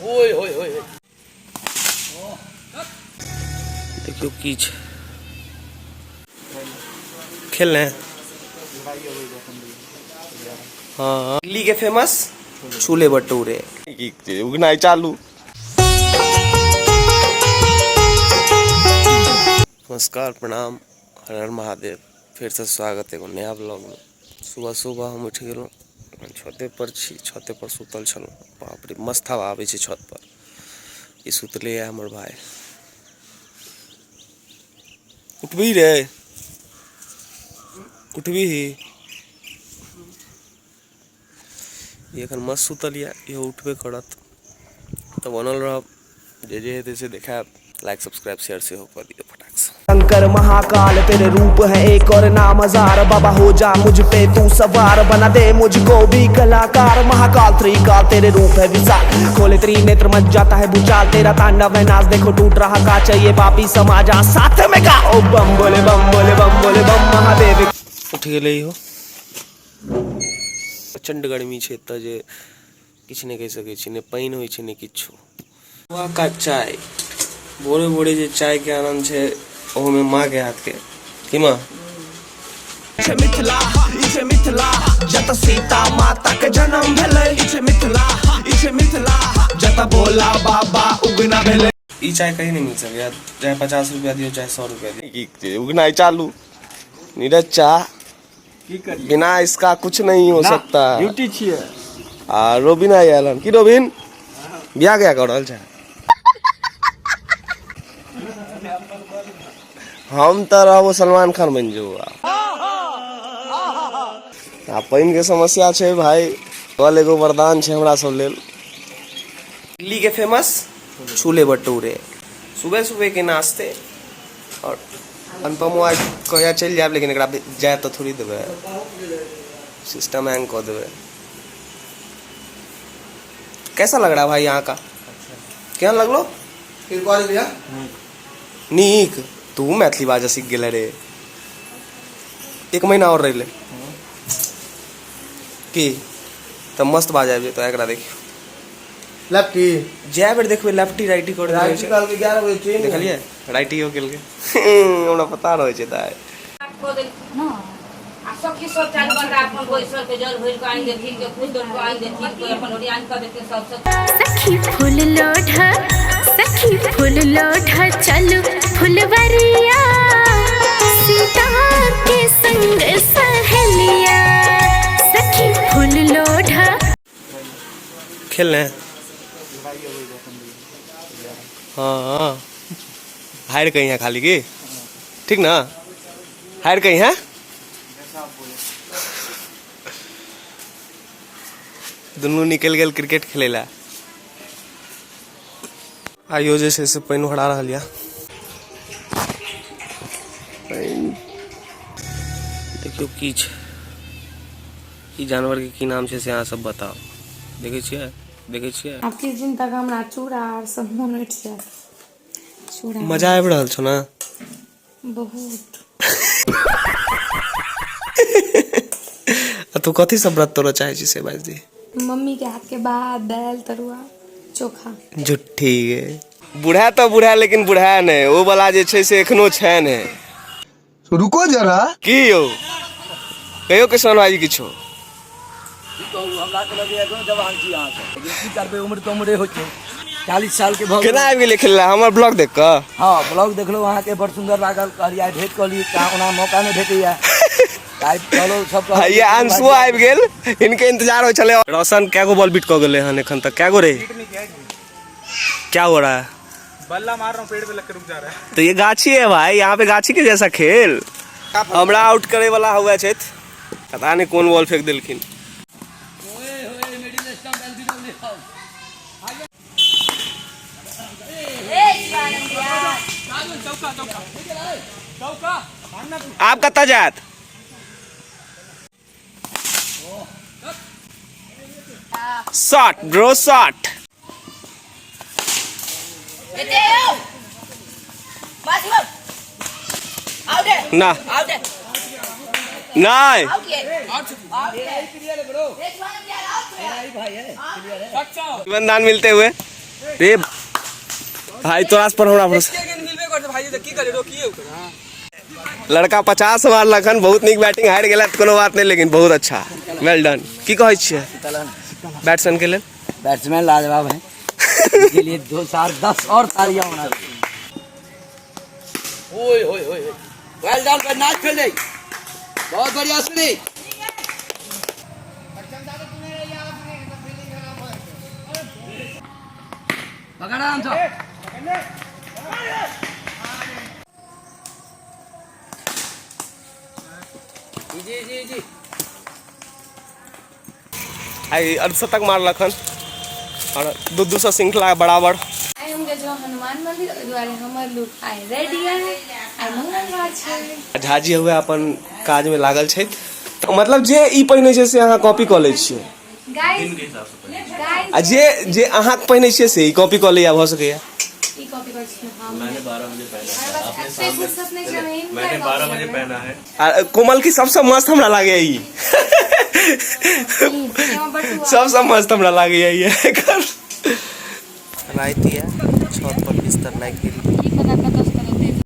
ओए ओए ओए देखियो कीच खेल रहे हैं। हाँ दिल्ली के फेमस छोले भटूरे उगना चालू। नमस्कार प्रणाम हर हर महादेव। फिर से स्वागत है एगो नया ब्लॉग में। सुबह सुबह हम उठ गेलहुँ, छते पर छी, छते पर सुतल छलहुँ। बाप रे मस्त हवा आबै छै छत पर। ई सुतले है हमर भाई। उठबी रे, उठबी ही ये एखन मस्त सुतल है, इहो उठबे करत। तो बनल रहब, जे हेतै से देखायब। लाइक सब्सक्राइब शेयर से हो कर दियो फटाक से। शंकर महाकाल तेरे रूप है एक और नाम हजार। बाबा हो जा मुझ पे तू सवार, बना दे मुझको भी कलाकार। महाकाल त्रिकाल तेरे रूप है विशाल, खोले त्रिनेत्र मच जाता है भूचाल। तेरा तांडव है नाच देखो टूट रहा कांच, ये पापी समाज आ साथ में गाओ बम बोले बम बोले बम बोले बम महादेव। उठ गेलै हो, प्रचंड गर्मी छै एतऽ जे किछु नहि कहि सकै छी, ने पानि होइ छै ने किछो। सुबह का चाय, भोरे भोरे जे चाय के आनंद छै ओहो में माँ के हाथ के। की माँ मिथिला इसे मिथिला जत सीता माता के जन्म भेलै। इसे मिथिला जत बोला बाबा उगना भेलै। ई चाय कहीं नहीं मिल सके, चाहे 50 रुपया दियो चाहे 100 रुपया दियो, उगना चालू। नीरज चाह बिना इसका कुछ नहीं हो सकता। ड्यूटी छिए आ रोबिन आयल की रोबिन बियाह गया कर रहल छै। हम तो रहबो सलमान खान बन जो। आ पानि के समस्या छै भाई, कल एगो वरदान छै हमरा सब लेल। दिल्ली के फेमस छोले भटूरे सुबह सुबह के नाश्ते। और अनुपम आज कहिया चल जाए, लेकिन एकरा जाए तो थोड़ी देवे, सिस्टम हैंग कर देवे। कैसा लग रहा है भाई यहाँ का? क्या लगलो नीक? तू मैथिली बाजा सीख गेल रे, 1 महीना और रह ले की तब मस्त बाजा आबि जेतौ। एकरा देखियो लेफ्टी जय बेर देखबे लेफ्टी राइटी कर दे छै। काल के 11 बजे ट्रेन देखलिए राइटी हो गेल के हमरा पता रहे छै दाई। सखी सब चालू बंदा अपन बैसल के जल भर के आइन देखी के फूल तोड़ के आइन देखी के अपन ओरियान कर देते सब सखी फूल लोढ़ा, सखी फूल लोढ़ा चलो फुलवरिया। सीता के संग सहेलिया, सखी फूल लोढ़ा। खेल रहे हैं। हाँ हायर कहीं है खाली की, ठीक ना? हायर कहीं है दुनू निकल गेल क्रिकेट खेले ला। आइयो जे छै से पानि उहरा रहल यऽ। देखियो की छै, ई जानवर के की नाम छै से अहाँ सब बताओ। देखे छियै, देखे छियै? आब किछु दिन तक हमरा चूड़ा आर सब मोन उठि जायत। चूड़ा मजा आबि रहल छौ ना? बहुत। तू कथी सब व्रत तोड़ऽ चाहे छी से बाज दी। मम्मी के हाथ के भात दालि तरुआ चोखा। झुट्ठी गे, बूढ़ा तो बूढ़ा लेकिन बूढ़ा नहीं, वो वाला जे छै से एखनो छै ने। रुको जरा की यौ कहियो किसान भाई किछो हमरा के लगे एखनो जवान छी अहाँ सब, लेकिन की करबे उम्र तो उम्रे होय छै। 40 साल के भऽ गेल। केना आबि गेलै खेलला हमर ब्लॉग देख कऽ? हां ब्लॉग देखलो अहाँ के बड़ सुंदर लागल, कहलिया भेंट कऽ ली, ओना मौका नहीं भेटैया। चलो सब ये अंशु आबि गेल, इनके इंतजार हो चले। रोशन क्या गो बॉल बीट कर गए हन एखन तक? क्या गो रे? क्या हो रहा है? बल्ला मार रहा हूं, पेड़ पे लग के रुक जा रहा है। तो ये गाछी है भाई, यहाँ पे गाछी के जैसा खेल। हमरा आउट करे वाला हुआ छै, पता नहीं कौन बॉल फेंक दिलखिन। आप कत्ता जात? Shot bro shot. ना नहीं दान मिलते हुए रे भाई तोरा पर हमरा भरोसा लड़का 50 मार लखन बहुत निक बैटिंग हार गेला त कोनो बात नहीं लेकिन बहुत अच्छा वेल डन की कहै छियै बैट्समैन के लेल बैट्समैन लाजवाब है इसके लिए 2 4 10 और तालियां होना चाहिए। ओए ओए ओए वेल डन भाई नाइस फील्डिंग बहुत बढ़िया सुनी पकड़ा हम सब जी जी जी आई अर्धशतक मार लखन और 200 श्रृंखला बराबर आइ हम गेल छलहुँ हनुमान मंदिर ओहि दुआरे हमर लुक आइ रेडी है आइ मंगलवार छै झाजी हुए अपन काज में लागल छै मतलब जे ई पहिने छै से अहाँ कॉपी कऽ लै छियै गाइस आ जे अहाँ पहिने छियै से ई कॉपी कऽ लैया भऽ सकैया ई कॉपी कर छी हां मैंने 12 बजे पहना मैंने 12 बजे पहना है आ कोमल की सबसे मस्त हमरा लागे ई सबसे मस्त हमरा लागे ई एकर रात या छत पर बिस्तर लाग गेल की पता कतऽ